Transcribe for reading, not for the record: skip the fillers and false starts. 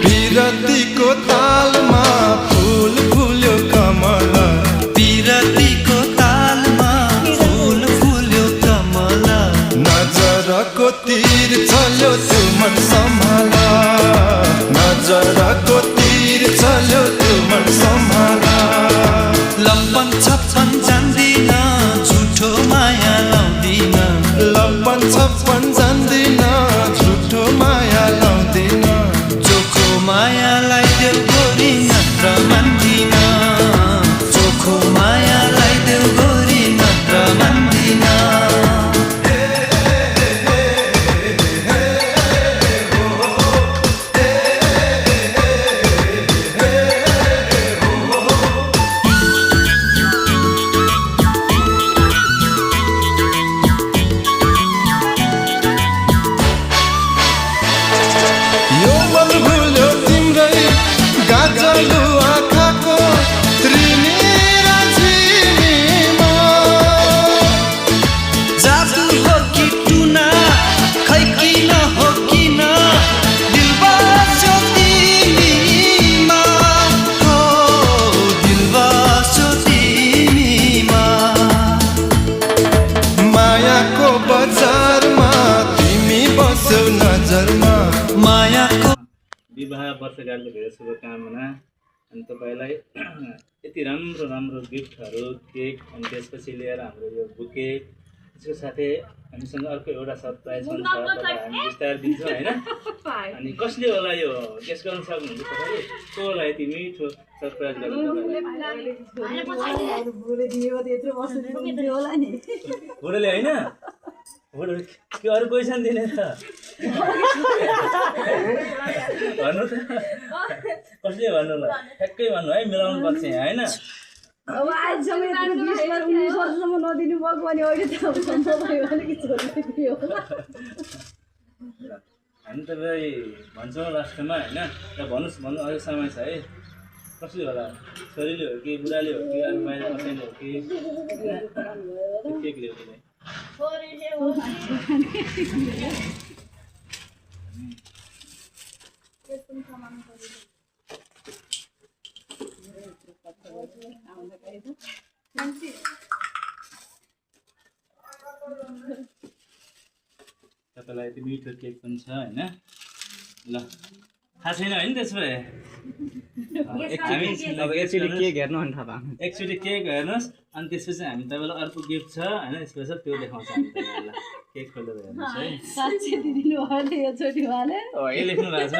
पिरतीको तालमा फूल फुल्यो कमल पिरतीको तालमा फूल फुल्यो कमल नजरको तीर चल्यो त्यो मन सम्हाल नजरको तीर चल्यो त्यो मन सम्हाल लम्बन छप्पन जान्दिन झुठो माया लाउँदिन लम्बन छप्पन जान्दिन झुठो माया लाउँदिन चोखो मायालाई देऊ गोरी नत्र मान्दिन चोखो मायालाई देऊ गोरी नत्र मान्दिन यो मन भुल्यो तिम्रै गाजलु आँखाको त्रिनेरा झिमीमा जादु हो कि टुना खै किन हो किन दिल बस्यो तिमीमा हो दिल बस्यो तिमीमा मायाको बजारमा तिमी बस्यौ नजरमा मायाको विवाह वर्षगाँठको धेरै शुभकामना अनि तपाईँलाई यति राम्रो राम्रो गिफ्टहरू केक अनि त्यसपछि लिएर हाम्रो यो बुके त्यसको साथै हामीसँग अर्को एउटा सरप्राइज पनि छ तपाईँ हामी बिस्तारै दिन्छौँ होइन अनि कसले होला यो गेस गर्न सक्नुहुन्छ तपाईँले को होला यति मिठो सरप्राइज गर्नु बुढोले होइन बुढो के अरू कोही छन् दिने त भन्नु त कसले भन्नु ल ठ्याक्कै भन्नु है मिलाउनु पर्छ यहाँ होइन अब आजसम्म यत्रो 20 वर्ष 19 वर्षसम्म नदिनु भएको भने अहिले त अब सम्भव भयो भने के छोड्दियो हामी तपाईँ भन्छौँ लास्टमा होइन र भन्नुहोस् भन्नु अझै समय छ है कसले होला छोरीले हो कि बुढाले हो कि अरू बाहिर कसैले हो कि केक ल्याउने तपाईँलाई यति मिठो केक पनि छ होइन ल थाहा छैन होइन त्यसो भए हामी अब एकचोटि केक हेर्नु भने थाहा पाउनु एकचोटि केक हेर्नुहोस् अनि त्यसपछि हामी तपाईँलाई अर्को गिफ्ट छ होइन यसको छ त्यो देखाउँछ हामी तपाईँलाई केक खोलेर हेर्नुहोस् है साँच्चै दिनु भयो यो छोटी वाले के लेख्नु भएको छ